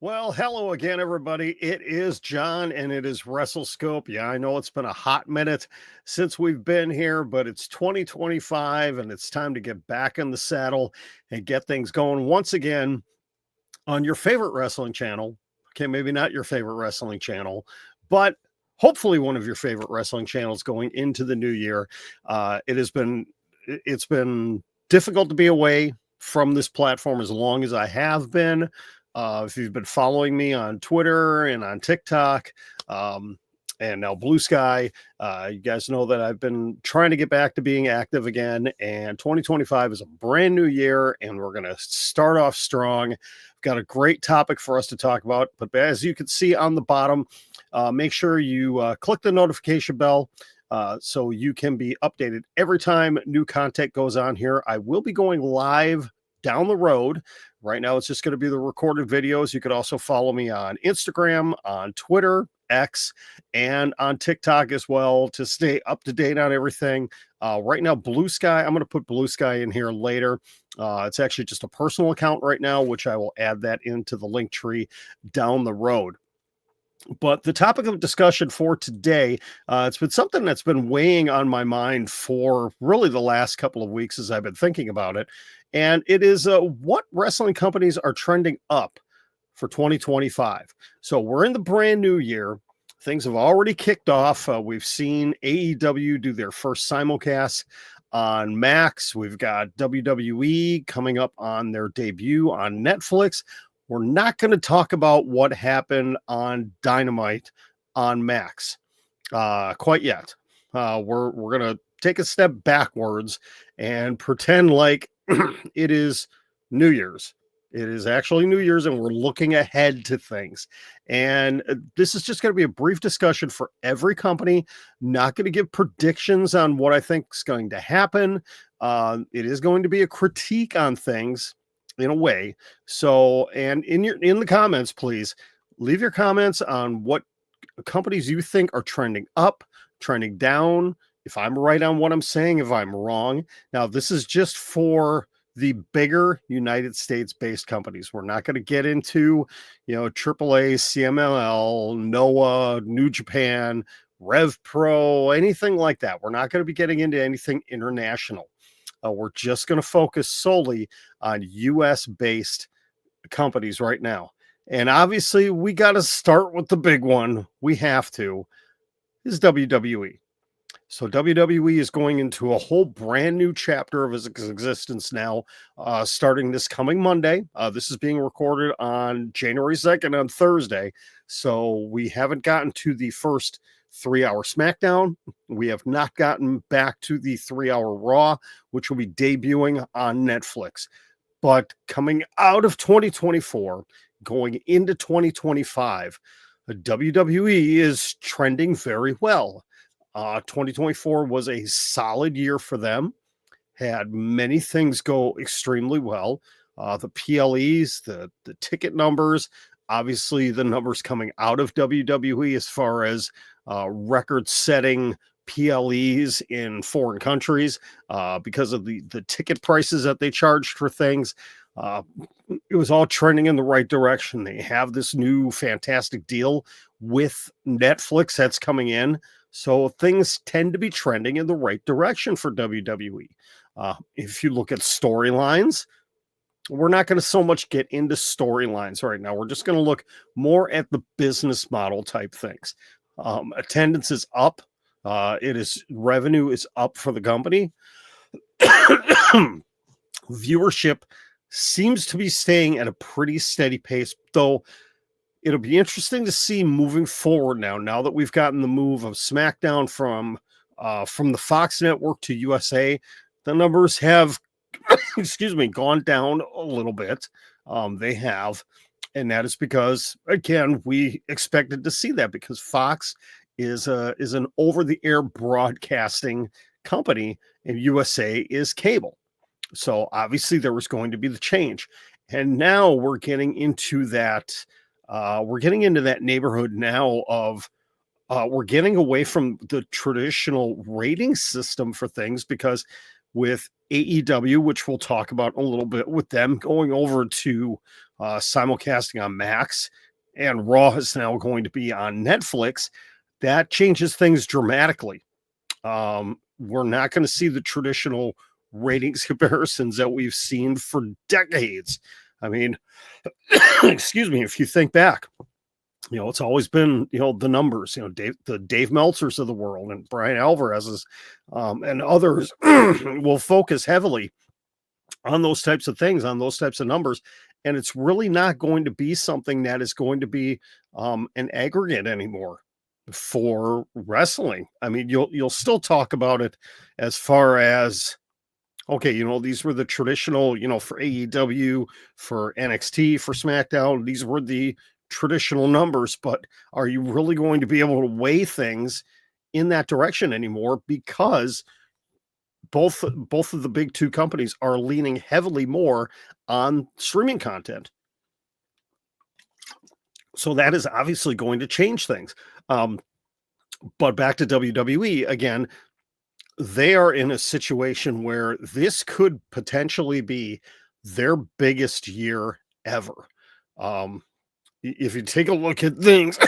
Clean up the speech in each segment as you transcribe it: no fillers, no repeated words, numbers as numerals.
Well, hello again, everybody. It is John and it is WrestleScope. Yeah, I know it's been a hot minute since we've been here, but it's 2025 and it's time to get back in the saddle and get things going once again on your favorite wrestling channel. Okay, maybe not your favorite wrestling channel, but hopefully one of your favorite wrestling channels going into the new year. It's been difficult to be away from this platform as long as I have been. If you've been following me on Twitter and on TikTok, and now Blue Sky, you guys know that I've been trying to get back to being active again. And 2025 is a brand new year, and we're going to start off strong. I've got a great topic for us to talk about. But as you can see on the bottom, make sure you click the notification bell. So you can be updated every time new content goes on here. I will be going live down the road. Right now, it's just going to be the recorded videos. You could also follow me on Instagram, on Twitter, X, and on TikTok as well to stay up to date on everything. Right now, Blue Sky, I'm going to put Blue Sky in here later. It's actually just a personal account right now, which I will add that into the link tree down the road. But the topic of discussion for today, it's been something that's been weighing on my mind for really the last couple of weeks as I've been thinking about it. And it is what wrestling companies are trending up for 2025. So we're in the brand new year. Things have already kicked off. We've seen AEW do their first simulcast on Max. We've got WWE coming up on their debut on Netflix. We're not going to talk about what happened on Dynamite on Max quite yet. We're going to take a step backwards and pretend like it is New Year's. It is actually New Year's, and we're looking ahead to things. And this is just going to be a brief discussion for every company. Not going to give predictions on what I think is going to happen. It is going to be a critique on things in a way. So, and in the comments, please leave your comments on what companies you think are trending up, trending down. If I'm right on what I'm saying, if I'm wrong. Now, this is just for the bigger United States based companies. We're not going to get into, AAA, CMLL, NOAH, New Japan, Rev Pro, anything like that. We're not going to be getting into anything international. We're just going to focus solely on US based companies right now. And obviously, we got to start with the big one. We have to, is WWE. So WWE is going into a whole brand new chapter of its existence now, starting this coming Monday. This is being recorded on January 2nd on Thursday. So we haven't gotten to the first 3-hour SmackDown. We have not gotten back to the 3-hour Raw, which will be debuting on Netflix. But coming out of 2024, going into 2025, WWE is trending very well. 2024 was a solid year for them. Had many things go extremely well. The PLEs, the ticket numbers, obviously the numbers coming out of WWE as far as record-setting PLEs in foreign countries because of the ticket prices that they charged for things. It was all trending in the right direction. They have this new fantastic deal with Netflix that's coming in. So things tend to be trending in the right direction for WWE. If you look at storylines, we're not going to so much get into storylines right now. We're just going to look more at the business model type things. Attendance is up. Revenue is up for the company. Viewership seems to be staying at a pretty steady pace, though. It'll be interesting to see moving forward now that we've gotten the move of SmackDown from the Fox network to USA. The numbers have, gone down a little bit. They have, and that is because, again, we expected to see that because Fox is an over-the-air broadcasting company, and USA is cable. So obviously there was going to be the change, and now we're getting into that. We're getting into that neighborhood now of we're getting away from the traditional rating system for things because with AEW, which we'll talk about a little bit, with them going over to simulcasting on Max, and Raw is now going to be on Netflix. That changes things dramatically. We're not going to see the traditional ratings comparisons that we've seen for decades. I mean, excuse me, if you think back, it's always been, the numbers, the Dave Meltzers of the world and Brian Alvarez's and others will focus heavily on those types of things, on those types of numbers. And it's really not going to be something that is going to be an aggregate anymore for wrestling. I mean, you'll still talk about it as far as, okay, these were the traditional, for AEW, for NXT, for SmackDown, these were the traditional numbers, but are you really going to be able to weigh things in that direction anymore? Because both of the big two companies are leaning heavily more on streaming content. So that is obviously going to change things. But back to WWE again, they are in a situation where this could potentially be their biggest year ever. If you take a look at things,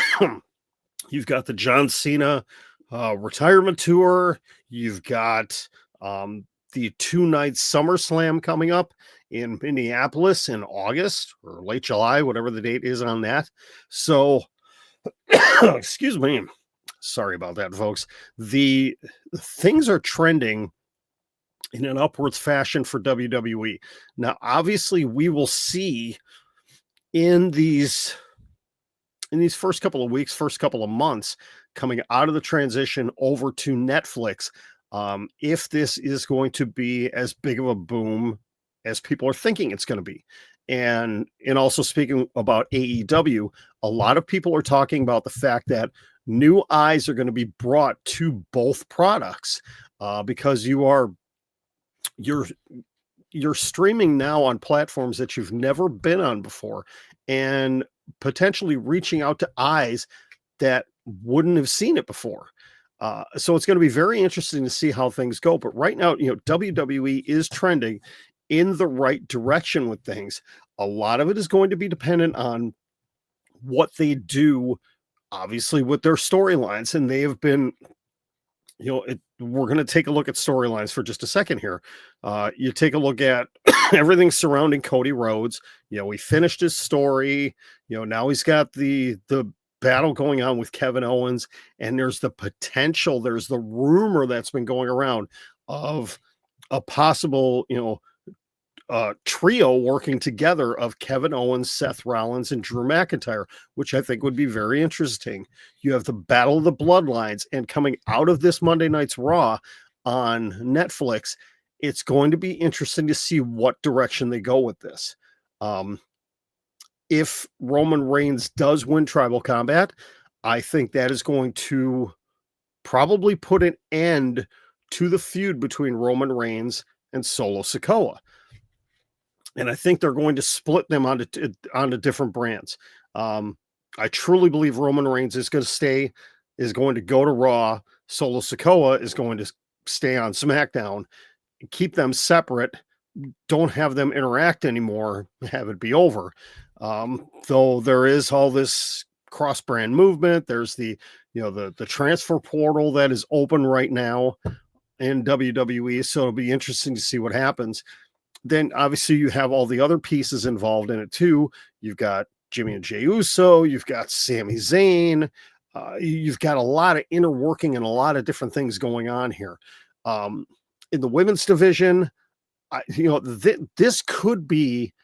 you've got the John Cena retirement tour. You've got the 2-night SummerSlam coming up in Minneapolis in August or late July, whatever the date is on that. So, excuse me. Sorry about that, folks. The things are trending in an upwards fashion for WWE. Now, obviously, we will see in these first couple of weeks, first couple of months, coming out of the transition over to Netflix, if this is going to be as big of a boom as people are thinking it's going to be. And also speaking about AEW, a lot of people are talking about the fact that new eyes are going to be brought to both products because you're streaming now on platforms that you've never been on before, and potentially reaching out to eyes that wouldn't have seen it before. So it's going to be very interesting to see how things go. But right now, WWE is trending in the right direction with things. A lot of it is going to be dependent on what they do, obviously, with their storylines. And they have been, we're going to take a look at storylines for just a second here. You take a look at everything surrounding Cody Rhodes. We finished his story. Now he's got the battle going on with Kevin Owens, and there's the potential, there's the rumor that's been going around of a possible, trio working together of Kevin Owens, Seth Rollins, and Drew McIntyre, which I think would be very interesting. You have the Battle of the Bloodlines, and coming out of this Monday night's Raw on Netflix, it's going to be interesting to see what direction they go with this. If Roman Reigns does win Tribal Combat, I think that is going to probably put an end to the feud between Roman Reigns and Solo Sikoa. And I think they're going to split them onto different brands. I truly believe Roman Reigns is going to go to Raw. Solo Sikoa is going to stay on SmackDown. Keep them separate. Don't have them interact anymore. Have it be over. Though there is all this cross-brand movement. There's the transfer portal that is open right now in WWE. So it'll be interesting to see what happens. Then obviously you have all the other pieces involved in it too. You've got Jimmy and Jey Uso. You've got Sami Zayn. You've got a lot of inner working and a lot of different things going on here. In the women's division, this could be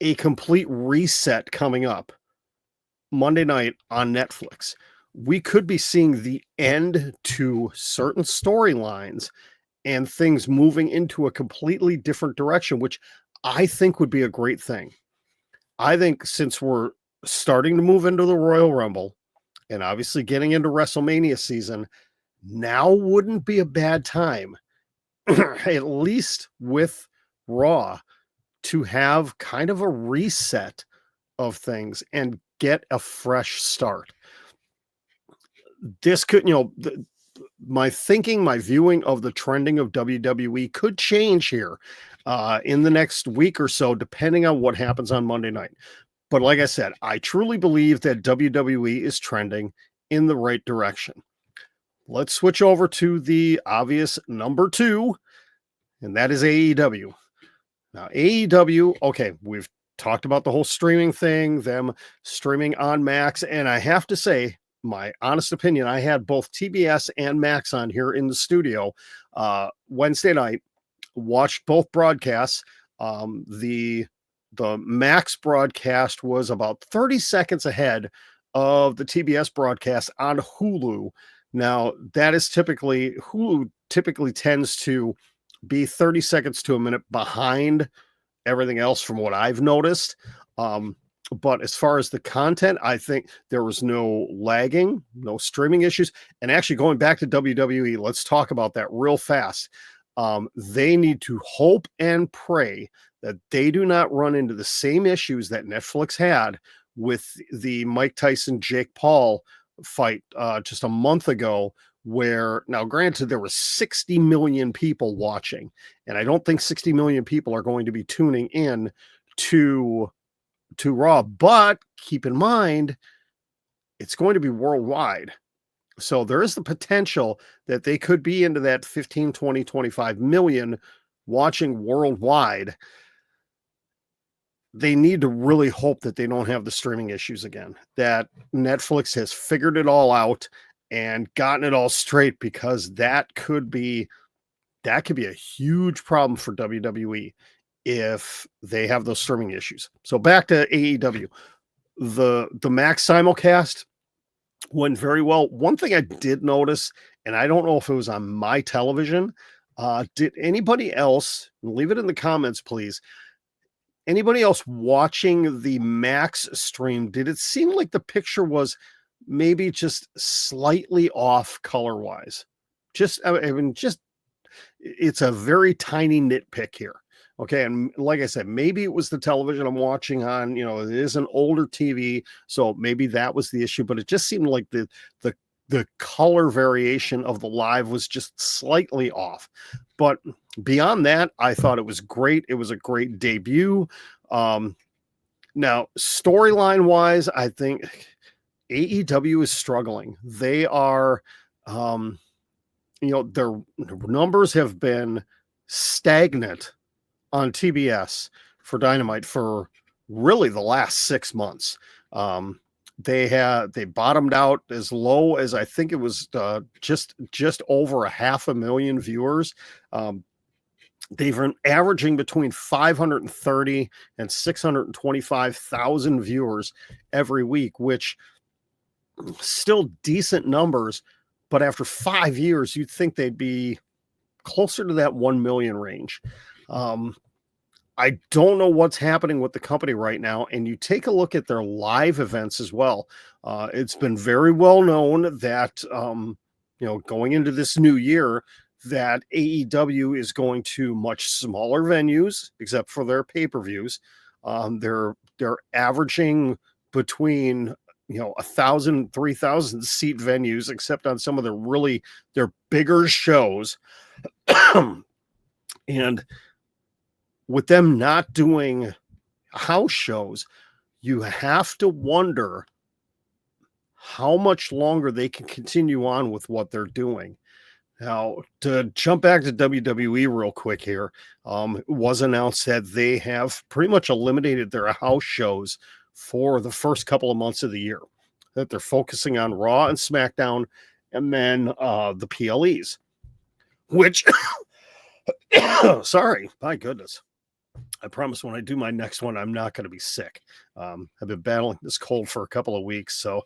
a complete reset coming up Monday night on Netflix. We could be seeing the end to certain storylines and things moving into a completely different direction, which I think would be a great thing. I think since we're starting to move into the Royal Rumble and obviously getting into WrestleMania season, now wouldn't be a bad time, at least with Raw, to have kind of a reset of things and get a fresh start. This could, my thinking, my viewing of the trending of WWE could change here in the next week or so, depending on what happens on Monday night. But like I said, I truly believe that WWE is trending in the right direction. Let's switch over to the obvious number 2, and that is AEW. Now, AEW, okay, we've talked about the whole streaming thing, them streaming on Max, and I have to say, my honest opinion, I had both TBS and Max on here in the studio Wednesday night, watched both broadcasts. The Max broadcast was about 30 seconds ahead of the TBS broadcast on Hulu. Now, that is Hulu typically tends to be 30 seconds to a minute behind everything else from what I've noticed. But as far as the content, I think there was no lagging, no streaming issues. And actually, going back to WWE, let's talk about that real fast. They need to hope and pray that they do not run into the same issues that Netflix had with the Mike Tyson Jake Paul fight just a month ago, where now granted there was 60 million people watching, and I don't think 60 million people are going to be tuning in to Raw, but keep in mind it's going to be worldwide. So there is the potential that they could be into that 15, 20, 25 million watching worldwide. They need to really hope that they don't have the streaming issues again, that Netflix has figured it all out and gotten it all straight, because that could be a huge problem for WWE if they have those streaming issues. So back to AEW. The Max simulcast went very well. One thing I did notice, and I don't know if it was on my television, did anybody else, leave it in the comments, please, anybody else watching the Max stream, did it seem like the picture was maybe just slightly off color-wise? Just, I mean, just, it's a very tiny nitpick here. Okay. And like I said, maybe it was the television I'm watching on, it is an older TV, so maybe that was the issue, but it just seemed like the color variation of the live was just slightly off. But beyond that, I thought it was great. It was a great debut. Now, storyline wise, I think AEW is struggling. They are, their numbers have been stagnant on TBS for Dynamite for really the last 6 months. They bottomed out as low as, I think it was just over 500,000 viewers. They've been averaging between 530 and 625,000 viewers every week, which still decent numbers, but after 5 years, you'd think they'd be closer to that 1 million range. I don't know what's happening with the company right now. And you take a look at their live events as well. It's been very well known that, going into this new year, that AEW is going to much smaller venues, except for their pay-per-views. They're averaging between 1,000, 3,000 seat venues, except on some of their bigger shows. And with them not doing house shows, you have to wonder how much longer they can continue on with what they're doing. Now, to jump back to WWE real quick here, it was announced that they have pretty much eliminated their house shows for the first couple of months of the year, that they're focusing on Raw and SmackDown, and then the PLEs, which, sorry, my goodness. I promise when I do my next one, I'm not going to be sick. I've been battling this cold for a couple of weeks. So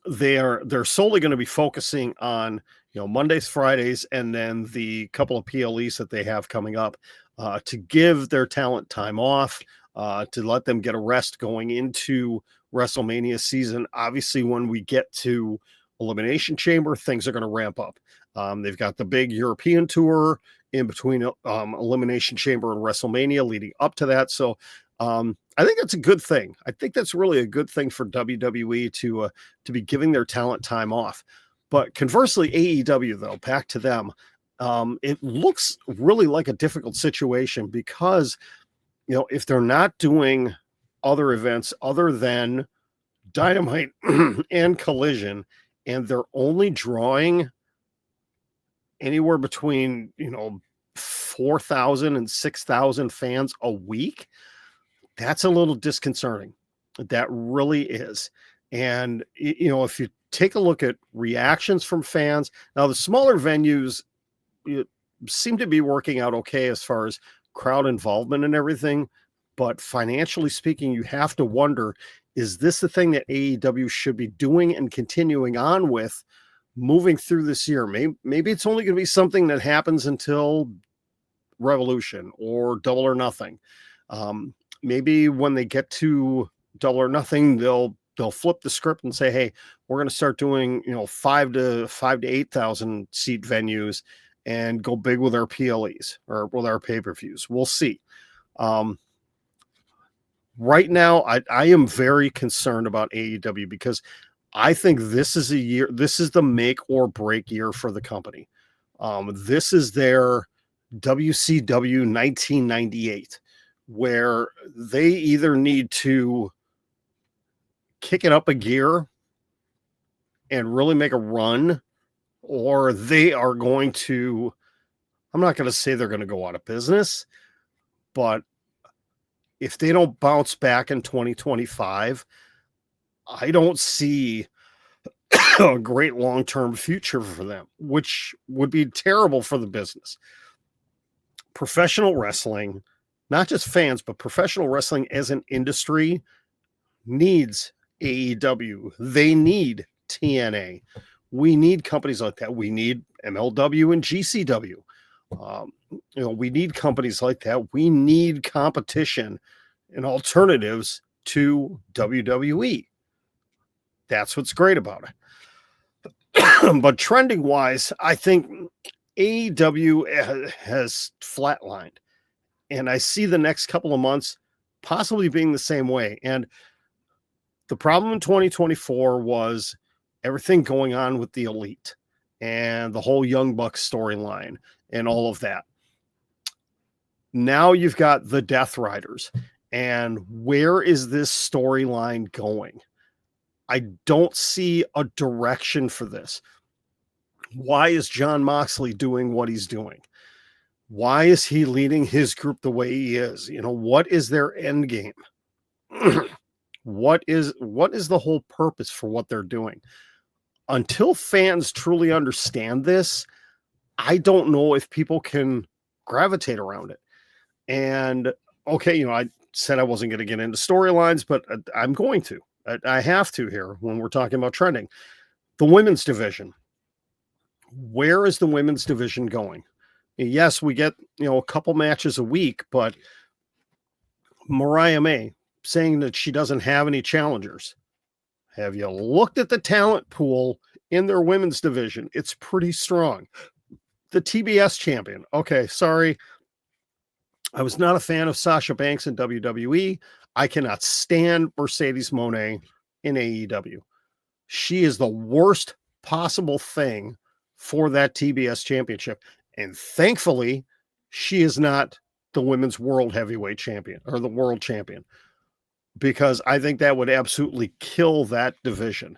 they're solely going to be focusing on, Mondays, Fridays, and then the couple of PLEs that they have coming up to give their talent time off, to let them get a rest going into WrestleMania season. Obviously, when we get to Elimination Chamber, things are going to ramp up. They've got the big European tour in between Elimination Chamber and WrestleMania leading up to that. So I think that's a good thing. I think that's really a good thing for WWE to be giving their talent time off. But conversely, AEW, though, back to them, it looks really like a difficult situation because, if they're not doing other events other than Dynamite and Collision, and they're only drawing anywhere between, 4,000 and 6,000 fans a week, that's a little disconcerting. That really is. And, if you take a look at reactions from fans, now the smaller venues seem to be working out okay as far as crowd involvement and everything. But financially speaking, you have to wonder, is this the thing that AEW should be doing and continuing on with moving through this year? Maybe it's only going to be something that happens until Revolution or Double or Nothing. Maybe when they get to Double or Nothing, they'll flip the script and say, hey, we're going to start doing 5 to 8,000 seat venues and go big with our PLEs or with our pay-per-views. We'll see. Right now, I am very concerned about AEW because I think this is the make or break year for the company. This is their WCW 1998, where they either need to kick it up a gear and really make a run, or they are going to, I'm not going to say they're going to go out of business, but if they don't bounce back in 2025, I don't see a great long-term future for them, which would be terrible for the business. Professional wrestling, not just fans, but professional wrestling as an industry needs AEW. They need TNA. We need companies like that. We need MLW and GCW. We need companies like that. We need competition and alternatives to WWE. That's what's great about it. But trending wise, I think AEW has flatlined, and I see the next couple of months possibly being the same way. And the problem in 2024 was everything going on with the Elite and the whole Young Bucks storyline and all of that. Now you've got the Death Riders, and where is this storyline going? I don't see a direction for this. Why is Jon Moxley doing what he's doing? Why is he leading his group the way he is? What is their end game? What is the whole purpose for what they're doing? Until fans truly understand this, I don't know if people can gravitate around it. And okay, I said I wasn't going to get into storylines, but I'm going to. I have to here when we're talking about trending. The women's division. Where is the women's division going? Yes, we get, a couple matches a week, but Mariah May saying that she doesn't have any challengers. Have you looked at the talent pool in their women's division? It's pretty strong. The TBS champion. Okay, sorry. I was not a fan of Sasha Banks in WWE. I cannot stand Mercedes Moné in AEW. She is the worst possible thing for that TBS championship. And thankfully, she is not the women's world heavyweight champion or the world champion, because I think that would absolutely kill that division.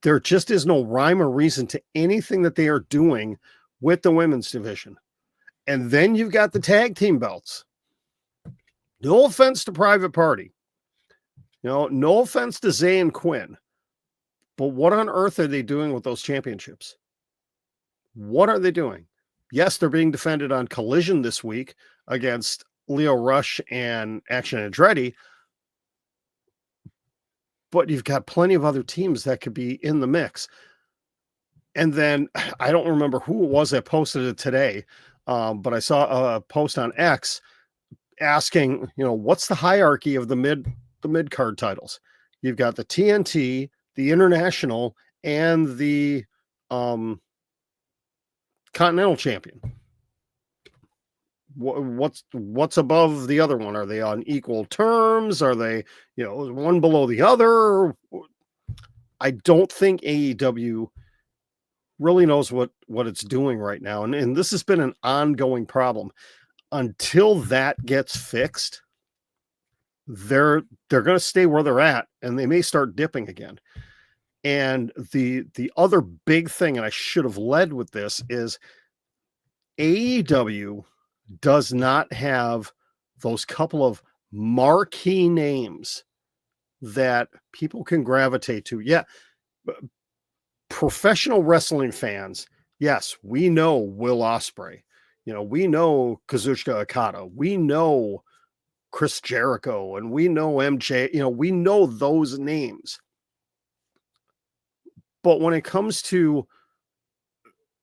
There just is no rhyme or reason to anything that they are doing with the women's division. And then you've got the tag team belts. No offense to Private Party. No offense to Zay and Quinn. But what on earth are they doing with those championships? What are they doing? Yes, they're being defended on Collision this week against Leo Rush and Action Andretti. But you've got plenty of other teams that could be in the mix. And then I don't remember who it was that posted it today, but I saw a post on X asking, what's the hierarchy of the mid card titles? You've got the TNT, the International, and the Continental Champion. What's above the other one? Are they on equal terms? Are they, one below the other? I don't think AEW really knows what it's doing right now, and this has been an ongoing problem. Until that gets fixed, they're going to stay where they're at, and they may start dipping again. And the other big thing, and I should have led with this, is AEW does not have those couple of marquee names that people can gravitate to. Yeah, professional wrestling fans, yes, we know Will Ospreay. You know, we know Kazuchika Okada. We know Chris Jericho, and we know MJ. You know, we know those names. But when it comes to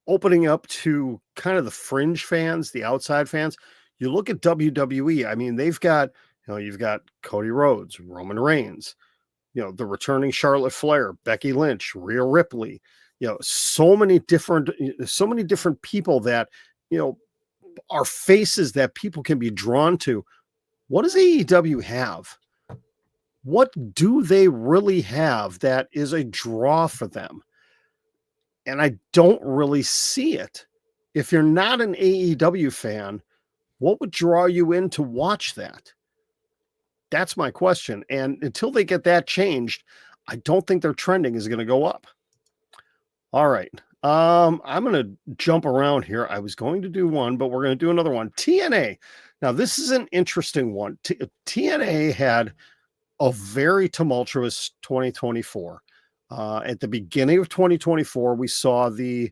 opening up to kind of the fringe fans, the outside fans, you look at WWE. I mean, they've got, you've got Cody Rhodes, Roman Reigns, the returning Charlotte Flair, Becky Lynch, Rhea Ripley, so many different people that, are faces that people can be drawn to. What does AEW have? What do they really have that is a draw for them? And I don't really see it. If you're not an AEW fan, what would draw you in to watch that? That's my question. And until they get that changed, I don't think their trending is going to go up. All right. I'm going to jump around here. I was going to do one, but we're going to do another one. TNA. Now, this is an interesting one. TNA had a very tumultuous 2024. At the beginning of 2024, we saw the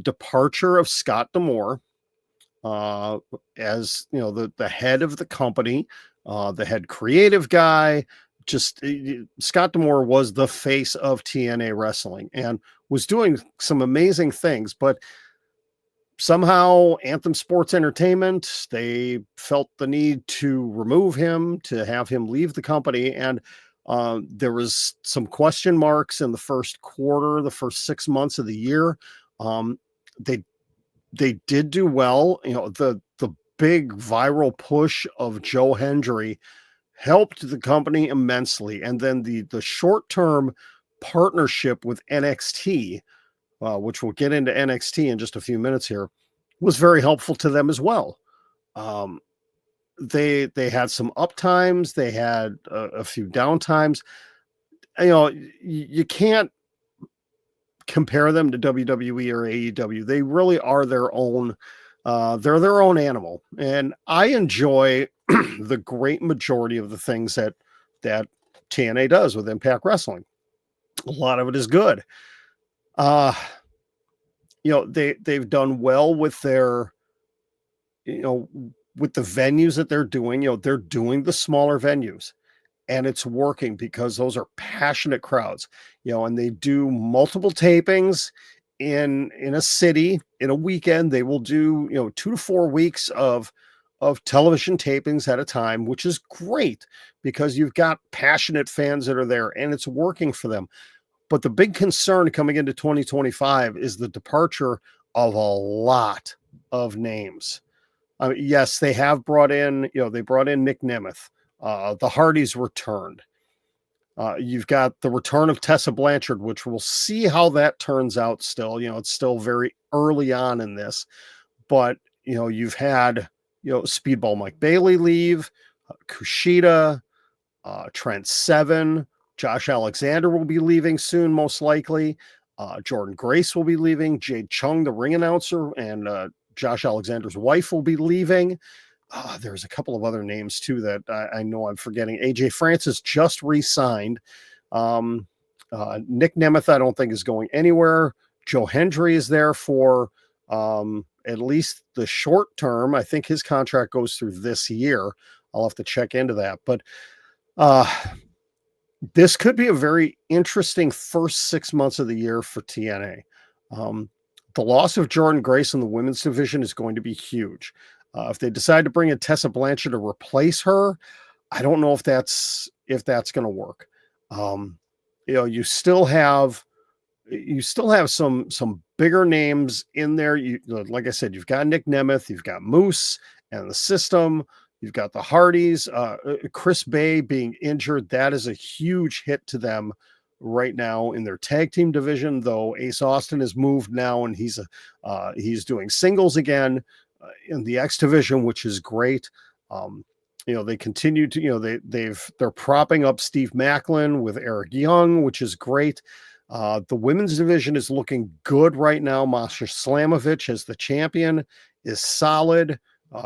departure of Scott D'Amore as the head of the company, the head creative guy. Scott D'Amore was the face of TNA wrestling and was doing some amazing things, but somehow Anthem Sports Entertainment, they felt the need to remove him, to have him leave the company. And there was some question marks in the first quarter, the first 6 months of the year. They did do well. The big viral push of Joe Hendry helped the company immensely. And then the short-term partnership with NXT, which we'll get into NXT in just a few minutes here, was very helpful to them as well. They had some up times, they had a few down times. You can't compare them to WWE or AEW. They really are their own. They're their own animal, and I enjoy the great majority of the things that TNA does with Impact Wrestling. A lot of it is good. They've done well with their, with the venues that they're doing. They're doing the smaller venues, and it's working because those are passionate crowds. And they do multiple tapings in a city in a weekend. They will do 2 to 4 weeks of television tapings at a time, which is great because you've got passionate fans that are there, and it's working for them. But the big concern coming into 2025 is the departure of a lot of names. Yes, they have brought in, they brought in Nick Nemeth. The Hardys returned. You've got the return of Tessa Blanchard, which we'll see how that turns out still. It's still very early on in this. But, you've had, Speedball Mike Bailey leave, Kushida, Trent Seven, Josh Alexander will be leaving soon, most likely. Jordan Grace will be leaving. Jade Chung, the ring announcer, and Josh Alexander's wife will be leaving. There's a couple of other names too that I know I'm forgetting. AJ Francis just re-signed. Nick Nemeth, I don't think is going anywhere. Joe Hendry is there for at least the short term. I think his contract goes through this year. I'll have to check into that. But this could be a very interesting first 6 months of the year for TNA. The loss of Jordan Grace in the women's division is going to be huge. If they decide to bring in Tessa Blanchard to replace her, I don't know if that's going to work. You still have some bigger names in there. Like I said, you've got Nick Nemeth, you've got Moose and the System. You've got the Hardys. Chris Bay being injured, that is a huge hit to them right now in their tag team division, though Ace Austin has moved now and he's doing singles again in the X division, which is great. They continue to, they're propping up Steve Macklin with Eric Young, which is great. The women's division is looking good right now. Masha Slamovich as the champion is solid.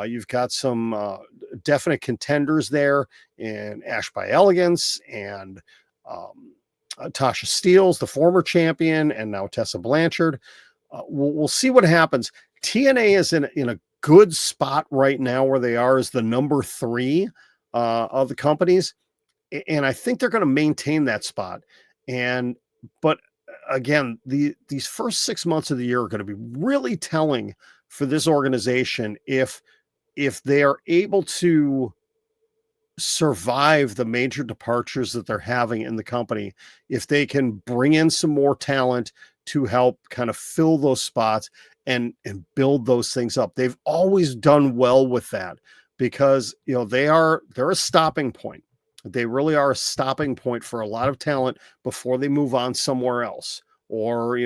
You've got some definite contenders there in Ash by Elegance and Tasha Steeles, the former champion, and now Tessa Blanchard. We'll see what happens. TNA is in a good spot right now where they are as the number 3 of the companies. And I think they're going to maintain that spot. But again, these first 6 months of the year are going to be really telling for this organization if they are able to survive the major departures that they're having in the company, if they can bring in some more talent to help kind of fill those spots and build those things up. They've always done well with that because, they're a stopping point. They really are a stopping point for a lot of talent before they move on somewhere else. Or,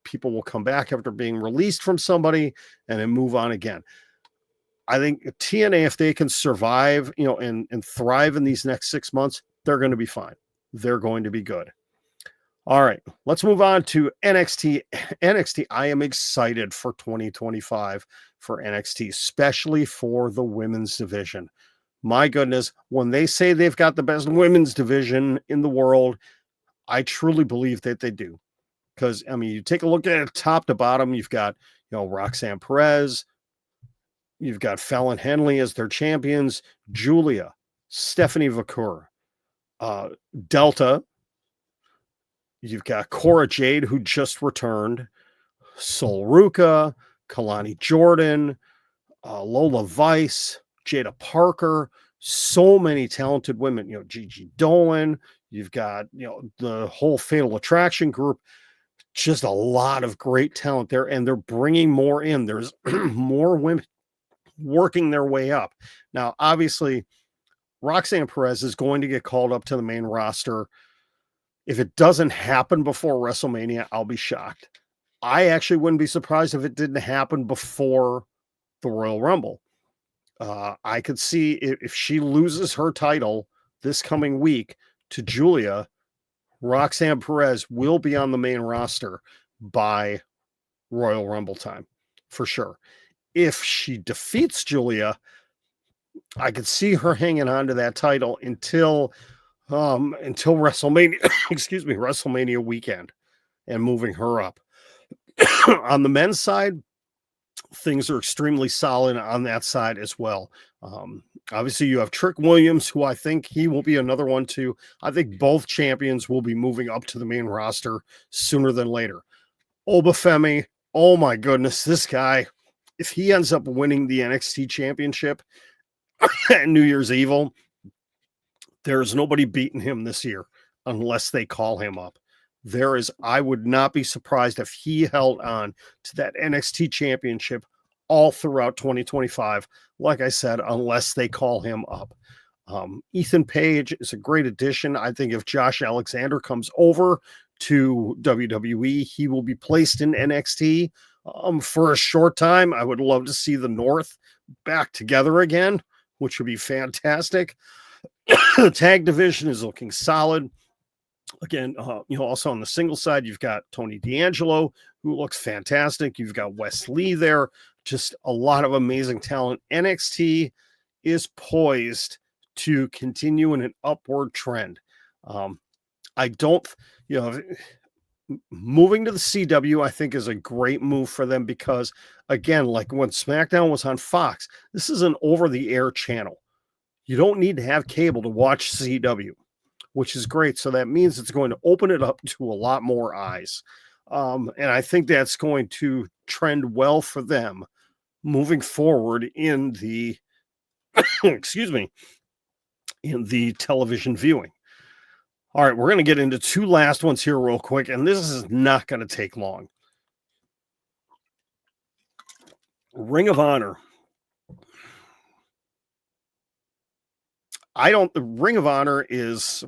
people will come back after being released from somebody and then move on again. I think TNA, if they can survive, and thrive in these next 6 months, they're going to be fine. They're going to be good. All right, let's move on to NXT. NXT, I am excited for 2025 for NXT, especially for the women's division. My goodness, when they say they've got the best women's division in the world, I truly believe that they do. Because, you take a look at it top to bottom, you've got, Roxanne Perez, you've got Fallon Henley as their champions, Julia, Stephanie Vacour, Delta. You've got Cora Jade, who just returned, Sol Ruka, Kalani Jordan, Lola Vice, Jada Parker, so many talented women, Gigi Dolan. You've got, the whole Fatal Attraction group, just a lot of great talent there. And they're bringing more in. There's more women working their way up. Now, obviously, Roxanne Perez is going to get called up to the main roster. If it doesn't happen before WrestleMania, I'll be shocked. I actually wouldn't be surprised if it didn't happen before the Royal Rumble. I could see if she loses her title this coming week to Julia, Roxanne Perez will be on the main roster by Royal Rumble time for sure. If she defeats Julia, I could see her hanging on to that title until WrestleMania, WrestleMania weekend, and moving her up. On the men's side, things are extremely solid on that side as well. Obviously, you have Trick Williams, who I think he will be another one too. I think both champions will be moving up to the main roster sooner than later. Obafemi, oh my goodness, this guy, if he ends up winning the NXT championship at New Year's Evil, there's nobody beating him this year unless they call him up. I would not be surprised if he held on to that NXT championship all throughout 2025. Like I said, unless they call him up. Ethan Page is a great addition. I think if Josh Alexander comes over to WWE, he will be placed in NXT for a short time. I would love to see the North back together again, which would be fantastic. The tag division is looking solid. Again, also on the single side, you've got Tony D'Angelo, who looks fantastic. You've got Wes Lee there. Just a lot of amazing talent. NXT is poised to continue in an upward trend. I don't, moving to the CW, I think is a great move for them because, again, like when SmackDown was on Fox, this is an over-the-air channel. You don't need to have cable to watch CW, which is great. So that means it's going to open it up to a lot more eyes. And I think that's going to trend well for them moving forward in the, in the television viewing. All right, we're going to get into two last ones here real quick, and this is not going to take long. Ring of Honor. The Ring of Honor is,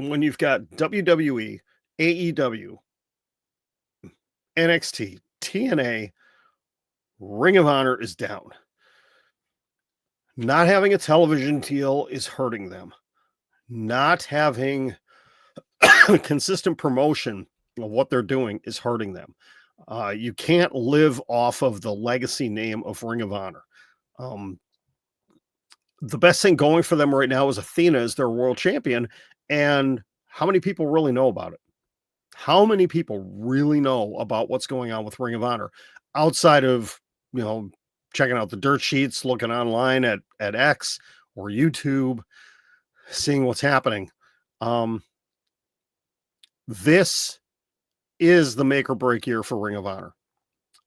when you've got WWE, AEW, NXT, TNA, Ring of Honor is down. Not having a television deal is hurting them. Not having consistent promotion of what they're doing is hurting them. You can't live off of the legacy name of Ring of Honor. The best thing going for them right now is Athena as their world champion. And how many people really know about it? How many people really know about what's going on with Ring of Honor outside of, checking out the dirt sheets, looking online at X or YouTube, seeing what's happening? This is the make or break year for Ring of Honor.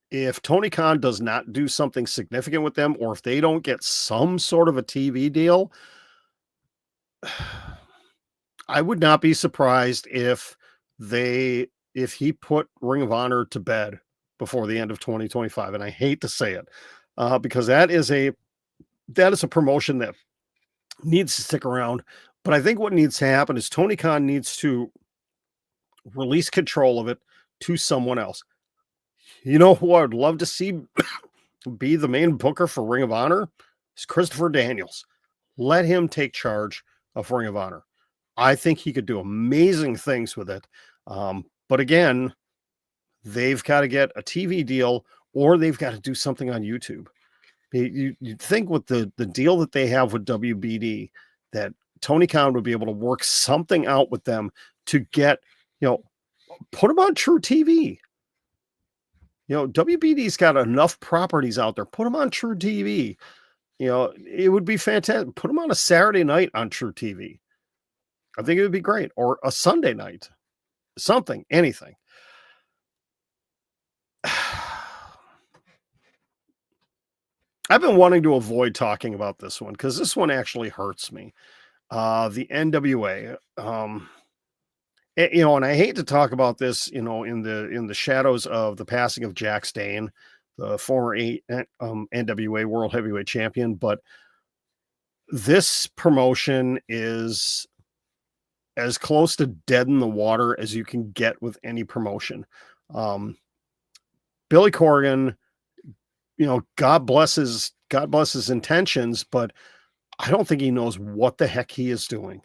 If Tony Khan does not do something significant with them, or if they don't get some sort of a TV deal, I would not be surprised if he put Ring of Honor to bed before the end of 2025. And I hate to say it, because that is a promotion that needs to stick around. But I think what needs to happen is Tony Khan needs to release control of it to someone else. You know who I would love to see be the main booker for Ring of Honor? Is Christopher Daniels. Let him take charge of Ring of Honor. I think he could do amazing things with it. But again, they've got to get a TV deal, or they've got to do something on YouTube. You'd think with the deal that they have with WBD, that Tony Khan would be able to work something out with them to get, put them on True TV. WBD's got enough properties out there. Put them on True TV. It would be fantastic. Put them on a Saturday night on True TV. I think it would be great. Or a Sunday night. Something, anything. I've been wanting to avoid talking about this one because this one actually hurts me. The NWA. And I hate to talk about this, in the shadows of the passing of Jack Stane, the former NWA World Heavyweight Champion, but this promotion is as close to dead in the water as you can get with any promotion. Billy Corgan, God bless his intentions, but I don't think he knows what the heck he is doing.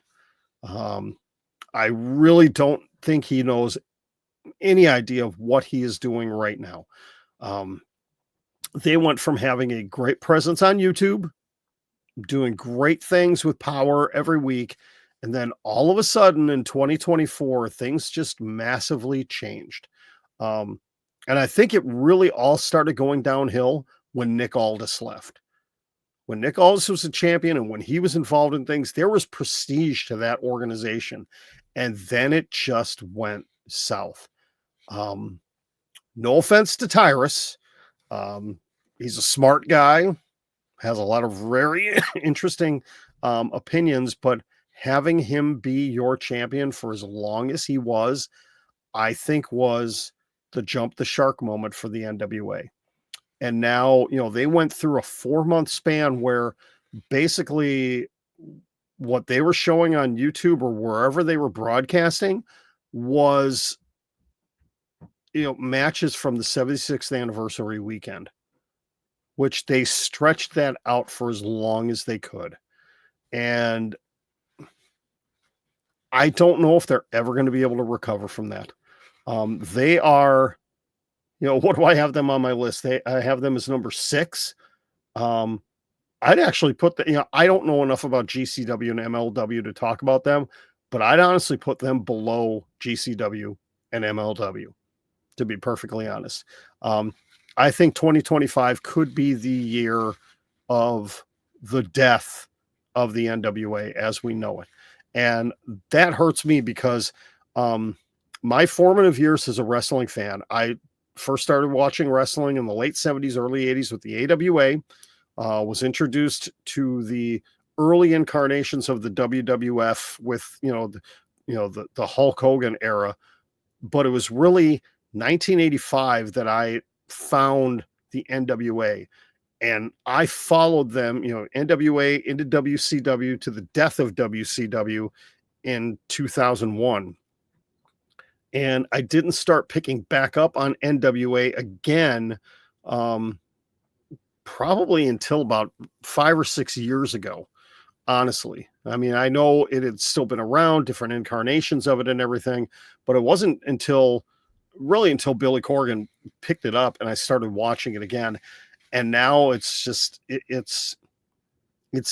I really don't think he knows any idea of what he is doing right now. They went from having a great presence on YouTube, doing great things with Power every week, and then all of a sudden in 2024, things just massively changed. And I think it really all started going downhill when Nick Aldis left. When Nick Aldis was a champion and when he was involved in things, there was prestige to that organization. And then it just went south. No offense to Tyrus. He's a smart guy, has a lot of very interesting opinions, but having him be your champion for as long as he was, I think was the jump the shark moment for the NWA. And now, they went through a 4-month span where basically what they were showing on YouTube or wherever they were broadcasting was, matches from the 76th anniversary weekend, which they stretched that out for as long as they could. And I don't know if they're ever going to be able to recover from that. They are, what do I have them on my list? I have them as number 6. I'd actually put I don't know enough about GCW and MLW to talk about them, but I'd honestly put them below GCW and MLW, to be perfectly honest. I think 2025 could be the year of the death of the NWA as we know it. And that hurts me because my formative years as a wrestling fan, I first started watching wrestling in the late 70s, early 80s with the AWA. Was introduced to the early incarnations of the WWF with, the Hulk Hogan era. But it was really 1985 that I found the NWA. And I followed them, NWA into WCW to the death of WCW. in 2001. And I didn't start picking back up on NWA again, probably until about 5 or 6 years ago, honestly. I mean, I know it had still been around, different incarnations of it and everything, but it wasn't until Billy Corgan picked it up and I started watching it again. And now it's just, it's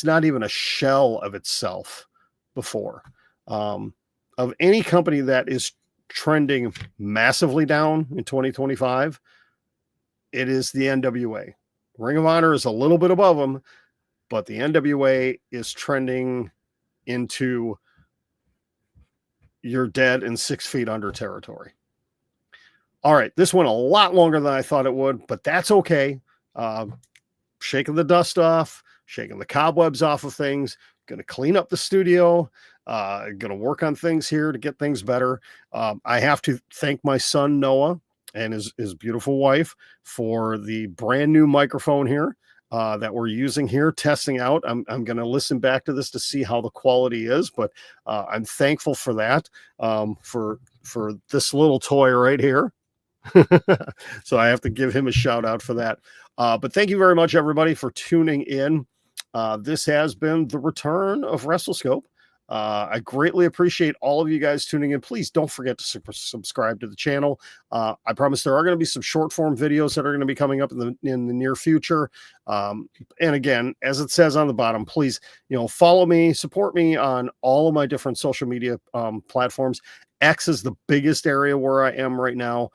not even a shell of itself before. Of any company that is trending massively down in 2025, it is the NWA. Ring of Honor is a little bit above them, but the NWA is trending into you're dead and 6 feet under territory. All right, this went a lot longer than I thought it would, but that's okay. Shaking the dust off, shaking the cobwebs off of things, going to clean up the studio, going to work on things here to get things better. I have to thank my son, Noah, and his beautiful wife for the brand new microphone here that we're using here, testing out. I'm going to listen back to this to see how the quality is, but I'm thankful for that, for this little toy right here. So I have to give him a shout out for that. But thank you very much, everybody, for tuning in. This has been the return of WrestleScope. I greatly appreciate all of you guys tuning in. Please don't forget to subscribe to the channel. I promise there are going to be some short form videos that are going to be coming up in the near future. And again, as it says on the bottom, please, follow me, support me on all of my different social media platforms. X is the biggest area where I am right now.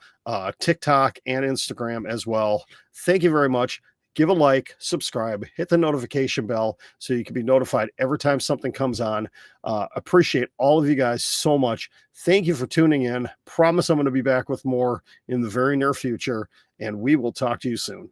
TikTok and Instagram as well. Thank you very much. Give a like, subscribe, hit the notification bell so you can be notified every time something comes on. Appreciate all of you guys so much. Thank you for tuning in. Promise I'm going to be back with more in the very near future, and we will talk to you soon.